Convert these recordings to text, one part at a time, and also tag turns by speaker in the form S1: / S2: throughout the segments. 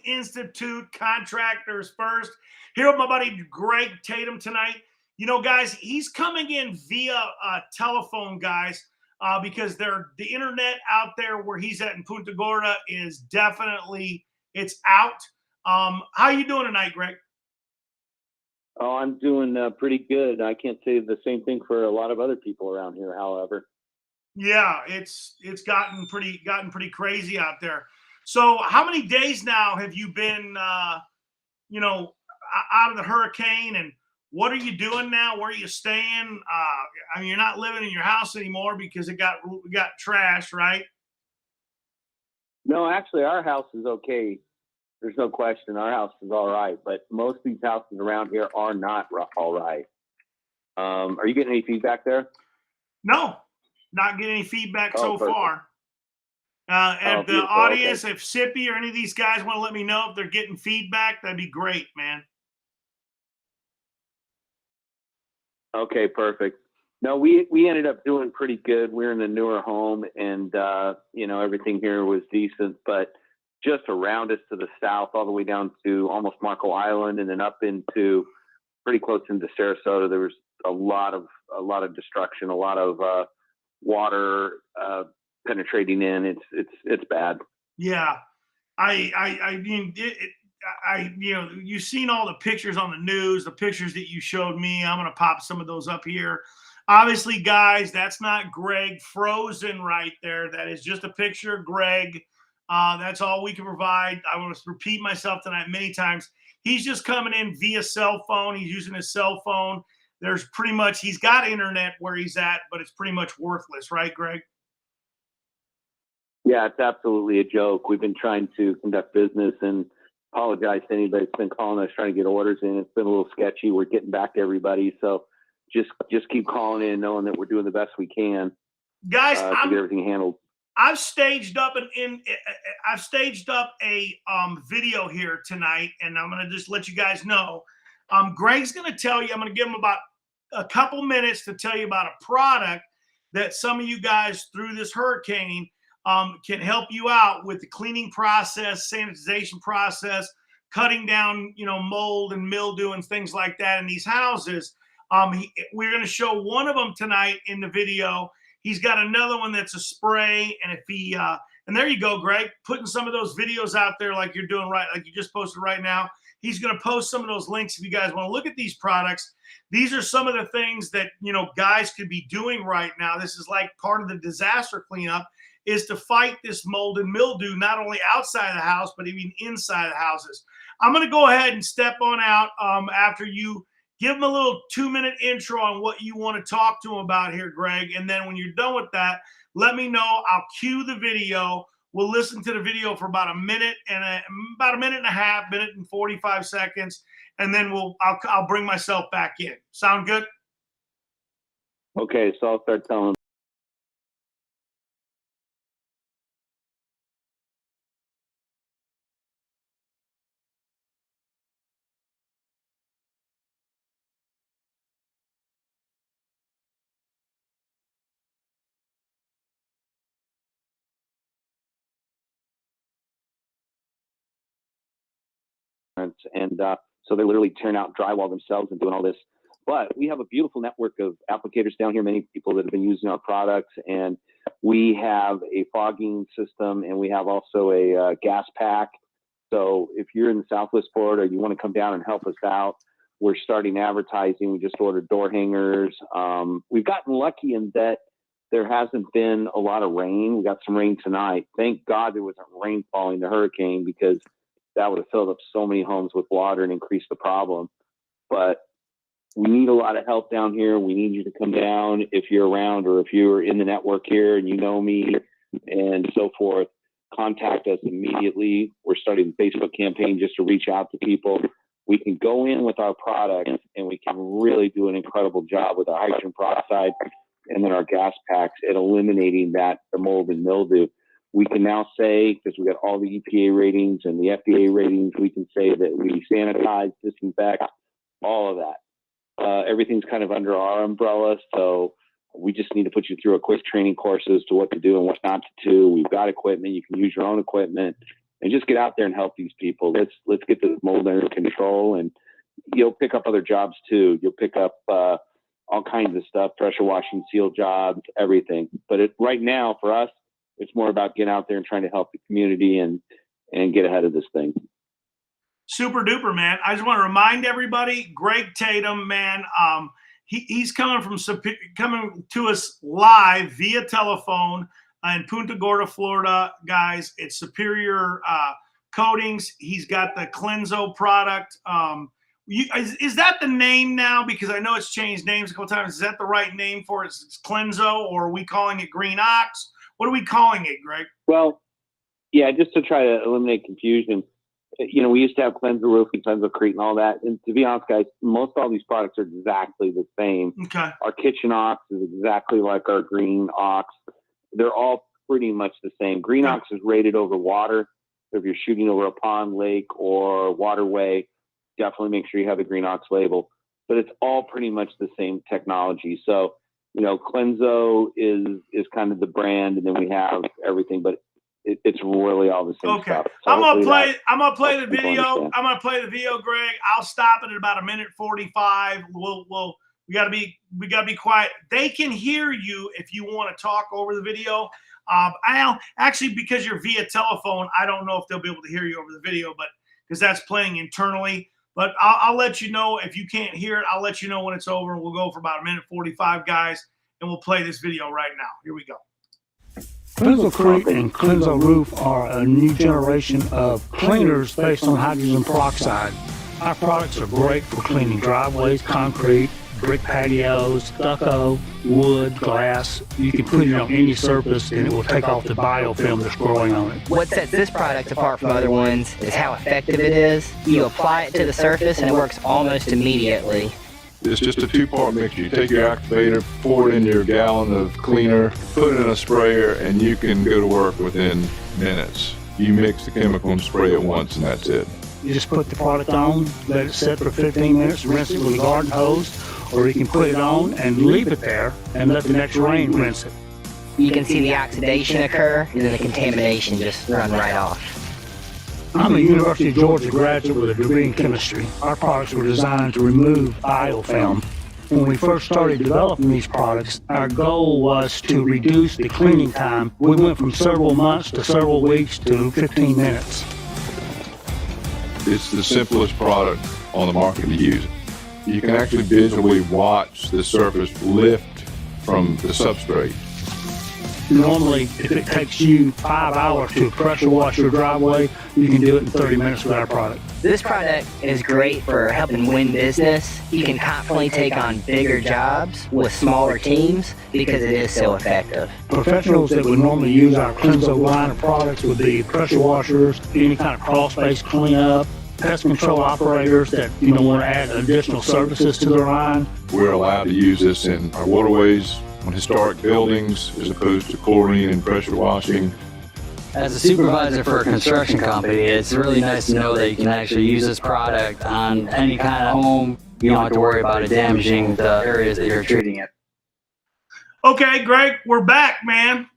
S1: Institute Contractors First. Here with my buddy Greg Tatum tonight. You know, guys, he's coming in via telephone, guys, because the internet out there where he's at in Punta Gorda is definitely it's out. How you doing tonight, Greg?
S2: Oh, I'm doing pretty good. I can't say the same thing for a lot of other people around here, however.
S1: Yeah, it's gotten pretty crazy out there. So, how many days now have you been, out of the hurricane, and what are you doing now? Where are you staying? I mean, you're not living in your house anymore because it got trashed, right?
S2: No, actually, our house is okay. There's no question. Our house is all right, but most of these houses around here are not all right. Are you getting any feedback there?
S1: No, not getting any feedback
S2: Oh,
S1: so
S2: perfect.
S1: far. And the
S2: Beautiful. Okay.
S1: audience, if Sippy or any of these guys want to let me know if they're getting feedback, that'd be great, man.
S2: Okay, perfect. No, we ended up doing pretty good. We're in a newer home, and everything here was decent, but just around us to the south, all the way down to almost Marco Island, and then up into pretty close into Sarasota, there was a lot of destruction, a lot of water penetrating in. It's bad.
S1: Yeah, I mean, you've seen all the pictures on the news, the pictures that you showed me. I'm going to pop some of those up here. Obviously, guys, that's not Greg frozen right there. That is just a picture of Greg. That's all we can provide. I want to repeat myself tonight many times. He's just coming in via cell phone. He's using his cell phone. He's got internet where he's at, but it's pretty much worthless, right, Greg?
S2: Yeah, it's absolutely a joke. We've been trying to conduct business, and apologize to anybody that's been calling us trying to get orders in. It's been a little sketchy. We're getting back to everybody, so just keep calling in, knowing that we're doing the best we can,
S1: Guys.
S2: To get everything handled.
S1: I've staged up I've staged up a video here tonight, and I'm going to just let you guys know. Greg's going to tell you. I'm going to give him about a couple minutes to tell you about a product that some of you guys through this hurricane can help you out with the cleaning process, sanitization process, cutting down mold and mildew and things like that in these houses. We're going to show one of them tonight in the video. He's got another one that's a spray, and and there you go, Greg, putting some of those videos out there like you're doing right, like you just posted right now. He's going to post some of those links if you guys want to look at these products. These are some of the things that guys could be doing right now. This is like part of the disaster cleanup, is to fight this mold and mildew, not only outside the house, but even inside the houses. I'm going to go ahead and step on out after you give them a little 2-minute intro on what you want to talk to them about here, Greg. And then when you're done with that, let me know. I'll cue the video. We'll listen to the video for about a minute and a half, minute and 45 seconds. And then I'll bring myself back in. Sound good?
S2: Okay, so I'll start telling. And so they're literally tearing out drywall themselves and doing all this. But we have a beautiful network of applicators down here, many people that have been using our products. And we have a fogging system, and we have also a gas pack. So if you're in the Southwest Florida, or you want to come down and help us out, we're starting advertising. We just ordered door hangers. We've gotten lucky in that there hasn't been a lot of rain. We got some rain tonight. Thank God there wasn't rain following the hurricane, because that would have filled up so many homes with water and increased the problem. But we need a lot of help down here. We need you to come down if you're around, or if you're in the network here and you know me and so forth. Contact us immediately. We're starting a Facebook campaign just to reach out to people. We can go in with our products, and we can really do an incredible job with our hydrogen peroxide and then our gas packs at eliminating the mold and mildew. We can now say, because we got all the EPA ratings and the FDA ratings, we can say that we sanitize, disinfect, all of that. Everything's kind of under our umbrella, so we just need to put you through a quick training course as to what to do and what not to do. We've got equipment. You can use your own equipment, and just get out there and help these people. Let's get this mold under control, and you'll pick up other jobs too. You'll pick up all kinds of stuff, pressure washing, seal jobs, everything. But right now for us, it's more about getting out there and trying to help the community and get ahead of this thing.
S1: Super duper, man. I just want to remind everybody, Greg Tatum, man, he's coming to us live via telephone in Punta Gorda, Florida, guys. It's Superior Coatings. He's got the Cleanso product. Is that the name now? Because I know it's changed names a couple times. Is that the right name for it? It's Cleanso, or are we calling it Green Ox? What are we calling it, Greg?
S2: Well, yeah, just to try to eliminate confusion, we used to have Cleanso Roofing, Cleanso Crete, and all that. And to be honest, guys, most all these products are exactly the same.
S1: Okay.
S2: Our Kitchen Ox is exactly like our Green Ox. They're all pretty much the same. Green Ox is rated over water. So if you're shooting over a pond, lake, or waterway, definitely make sure you have the Green Ox label. But it's all pretty much the same technology. So, Cleanso is kind of the brand, and then we have everything, but it's really all the same stuff. So
S1: I'm gonna play the video. I'm gonna play the video, Greg. I'll stop it at about 1:45. We gotta be quiet. They can hear you if you want to talk over the video. I'll actually, because you're via telephone, I don't know if they'll be able to hear you over the video, but because that's playing internally. But I'll let you know if you can't hear it. I'll let you know when it's over. We'll go for about 1:45, guys, and we'll play this video right now. Here we go.
S3: Cleanso Crete and Cleanso Roof are a new generation of cleaners based on hydrogen peroxide. Our products are great for cleaning driveways, concrete, brick patios, stucco, wood, glass. You can put it on any surface and it will take off the biofilm that's growing on it.
S4: What sets this product apart from other ones is how effective it is. You apply it to the surface and it works almost immediately.
S5: It's just a two-part mixture. You take your activator, pour it in your gallon of cleaner, put it in a sprayer, and you can go to work within minutes. You mix the chemical and spray it once, and that's it.
S3: You just put the product on, let it sit for 15 minutes, rinse it with a garden hose, or you can put it on and leave it there and let the next rain rinse it.
S4: You can see the oxidation occur and then the contamination just run right off.
S3: I'm a University of Georgia graduate with a degree in chemistry. Our products were designed to remove biofilm. When we first started developing these products, our goal was to reduce the cleaning time. We went from several months to several weeks to 15 minutes.
S5: It's the simplest product on the market to use. You can actually visually watch the surface lift from the substrate.
S3: Normally, if it takes you 5 hours to pressure wash your driveway, you can do it in 30 minutes with our product.
S4: This product is great for helping win business. You can confidently take on bigger jobs with smaller teams because it is so effective.
S3: Professionals that would normally use our Cleanso line of products would be pressure washers, any kind of crawl space cleanup, pest control operators that want to add additional services to their line.
S5: We're allowed to use this in our waterways, on historic buildings, as opposed to chlorine and pressure washing.
S6: As a supervisor for a construction company, it's really nice to know that you can actually use this product on any kind of home. You don't have to worry about it damaging the areas that you're treating it.
S1: Okay, Greg, we're back, man.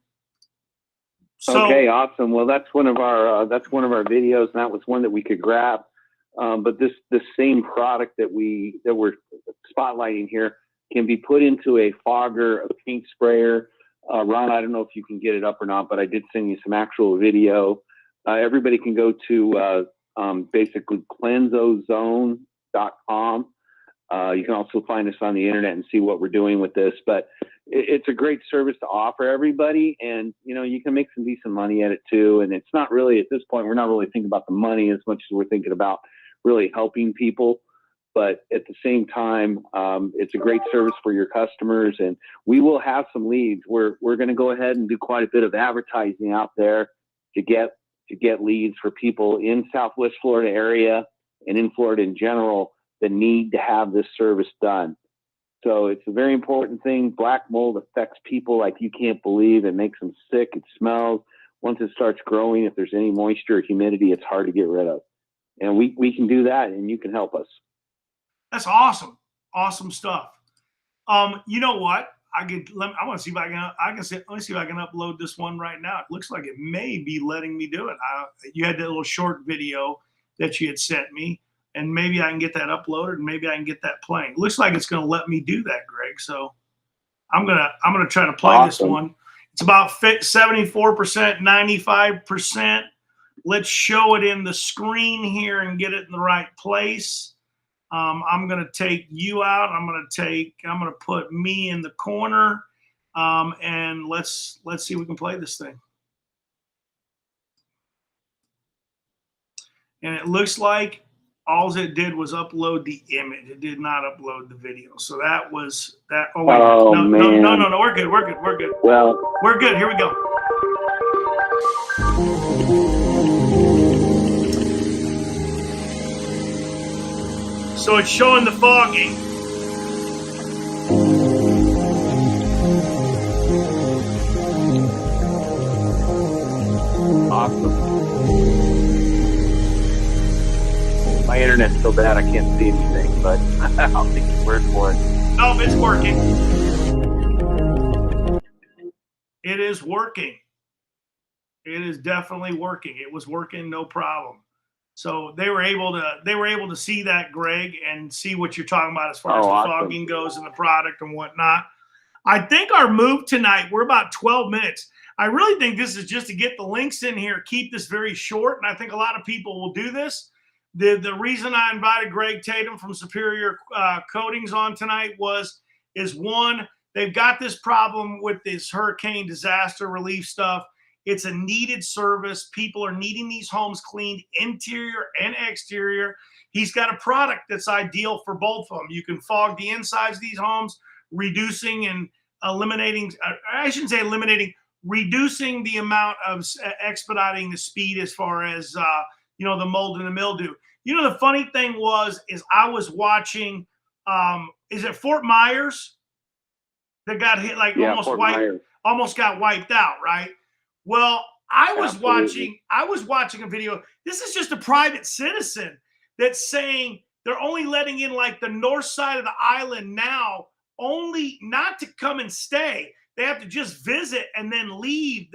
S2: Okay, awesome. Well, that's one of our videos, and that was one that we could grab. But this same product that we're spotlighting here can be put into a fogger, a paint sprayer. Ron, I don't know if you can get it up or not, but I did send you some actual video. Everybody can go to basically cleansozone.com. You can also find us on the internet and see what we're doing with this. But it's a great service to offer everybody, and you can make some decent money at it too. And it's not really, at this point, we're not really thinking about the money as much as we're thinking about really helping people. But at the same time, it's a great service for your customers, and we will have some leads. We're going to go ahead and do quite a bit of advertising out there to get leads for people in Southwest Florida area and in Florida in general that need to have this service done. So it's a very important thing. Black mold affects people like you can't believe. It makes them sick. It smells. Once it starts growing, if there's any moisture or humidity, it's hard to get rid of. And we can do that, and you can help us.
S1: That's awesome. Awesome stuff. You know what? I want to see if I can see. Let me see if I can upload this one right now. It looks like it may be letting me do it. You had that little short video that you had sent me, and maybe I can get that uploaded, and maybe I can get that playing. It looks like it's going to let me do that, Greg. So I'm gonna try to play this one. It's about 74%, 95%. Let's show it in the screen here and get it in the right place. I'm going to take you out. I'm going to put me in the corner. And let's see if we can play this thing. And it looks like all it did was upload the image. It did not upload the video. So that was that. Oh, wait.
S2: Oh,
S1: no,
S2: man.
S1: no. We're good.
S2: Well,
S1: We're good. Here we go. So it's showing the fogging.
S2: awesome. My internet's so bad I can't see anything, but I'll take your word for it.
S1: Oh, it's working. It is working. It is definitely working. It was working, no problem. So they were able to see that, Greg, and see what you're talking about as far as the
S2: awesome.
S1: fogging goes and the product and whatnot. I think our move tonight, we're about 12 minutes. I really think this is just to get the links in here, keep this very short, and I think a lot of people will do this. The reason I invited Greg Tatum from Superior Coatings on tonight is one, they've got this problem with this hurricane disaster relief stuff. It's a needed service. People are needing these homes cleaned, interior and exterior. He's got a product that's ideal for both of them. You can fog the insides of these homes, reducing and eliminating, I shouldn't say eliminating, reducing the amount of expediting the speed as far as, the mold and the mildew. The funny thing is I was watching, is it Fort Myers that got hit, almost got wiped out, right? Well, I was watching a video. This is just a private citizen that's saying they're only letting in like the north side of the island now, only not to come and stay. They have to just visit and then leave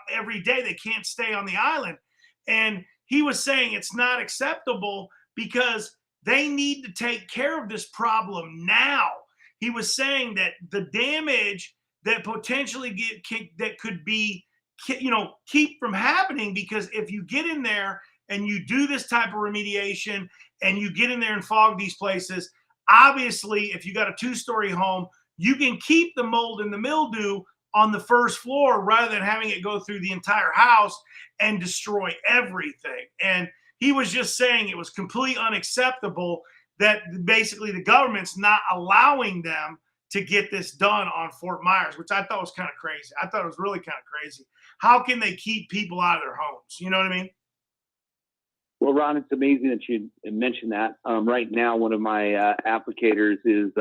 S1: every day. They can't stay on the island. And he was saying it's not acceptable because they need to take care of this problem now. He was saying that the damage that potentially that could be, keep from happening, because if you get in there and you do this type of remediation and you get in there and fog these places, obviously, if you got a 2-story home, you can keep the mold and the mildew on the first floor rather than having it go through the entire house and destroy everything. And he was just saying it was completely unacceptable that basically the government's not allowing them to get this done on Fort Myers, which I thought was kind of crazy. I thought it was really kind of crazy. How can they keep people out of their homes? You know what I mean?
S2: Well, Ron, it's amazing that you mentioned that. Right now, one of my applicators is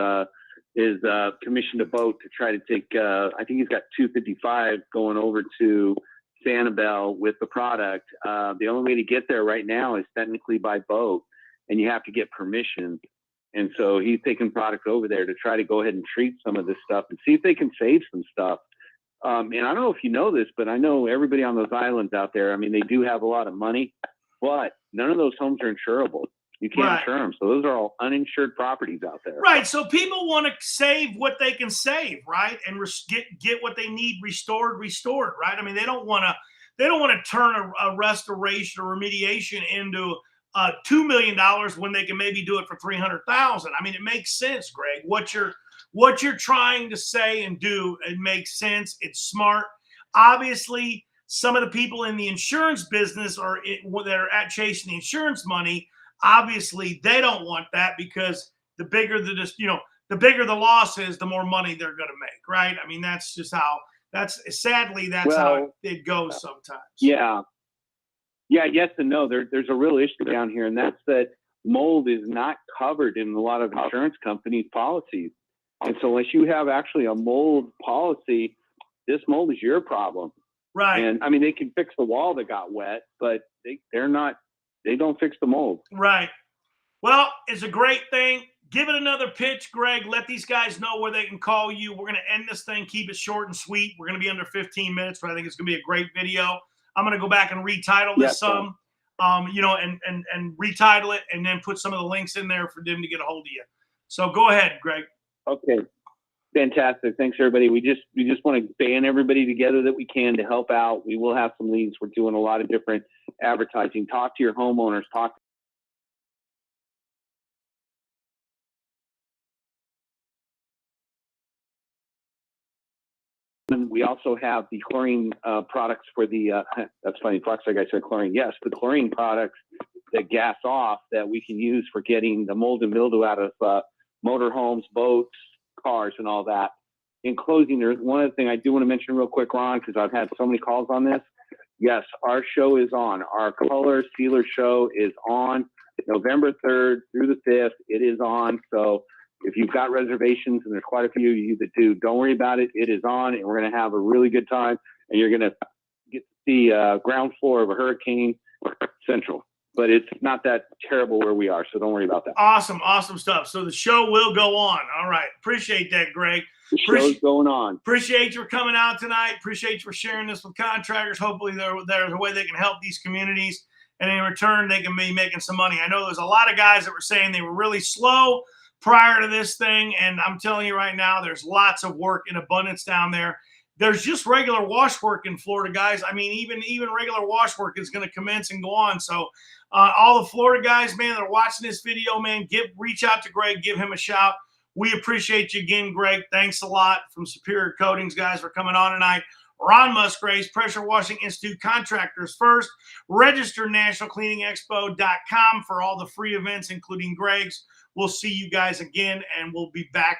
S2: commissioned a boat to try to take, I think he's got 255 going over to Sanibel with the product. The only way to get there right now is technically by boat, and you have to get permission. And so he's taking product over there to try to go ahead and treat some of this stuff and see if they can save some stuff. And I don't know if you know this, but I know everybody on those islands out there, I mean, they do have a lot of money, but none of those homes are insurable. You can't insure them. So those are all uninsured properties out there.
S1: Right. So people want to save what they can save, right? And get what they need restored, right? I mean, they don't want to turn a restoration or remediation into $2 million when they can maybe do it for $300,000. I mean, it makes sense, Greg. What you're trying to say and do, it makes sense. It's smart. Obviously, some of the people in the insurance business that are at chasing the insurance money, obviously they don't want that, because the bigger the loss is, the more money they're going to make, right? I mean, that's just how how it goes sometimes.
S2: Yeah. Yes and no. There's a real issue down here, and that's that mold is not covered in a lot of insurance companies' policies. And so unless you have actually a mold policy, this mold is your problem.
S1: Right.
S2: And I mean, they can fix the wall that got wet, but they don't fix the mold.
S1: Right. Well, it's a great thing. give it another pitch, Greg. Let these guys know where they can call you. We're going to end this thing, keep it short and sweet. We're going to be under 15 minutes, but I think it's going to be a great video. I'm going to go back and retitle this some, you know, and retitle it, and then put some of the links in there for them to get a hold of you. So go ahead, Greg.
S2: Okay. Fantastic. Thanks, everybody. We just want to band everybody together that we can to help out. We will have some leads. We're doing a lot of different advertising. Talk to your homeowners. We also have the chlorine products for the, that's funny, Proxy guy said chlorine. Yes, the chlorine products that gas off that we can use for getting the mold and mildew out of motorhomes, boats, cars, and all that. In closing, there's one other thing I do want to mention real quick, Ron, because I've had so many calls on this. Yes, our show is on. Our Color Sealer show is on November 3rd through the 5th. It is on. So if you've got reservations, and there's quite a few of you that do, don't worry about it. It is on, and we're going to have a really good time. And you're going to get to see ground floor of a Hurricane Central. But it's not that terrible where we are, so don't worry about that.
S1: Awesome, awesome stuff. So the show will go on. All right. Appreciate that, Greg.
S2: The show's going on.
S1: Appreciate you for coming out tonight. Appreciate you for sharing this with contractors. Hopefully there's a way they can help these communities, and in return, they can be making some money. I know there's a lot of guys that were saying they were really slow prior to this thing, and I'm telling you right now, there's lots of work in abundance down there. There's just regular wash work in Florida, guys. I mean, even regular wash work is going to commence and go on. So all the Florida guys, man, that are watching this video, man, reach out to Greg, give him a shout. We appreciate you again, Greg. Thanks a lot from Superior Coatings, guys, for coming on tonight. Ron Musgraves, Pressure Washing Institute, Contractors First. Register nationalcleaningexpo.com for all the free events, including Greg's. We'll see you guys again, and we'll be back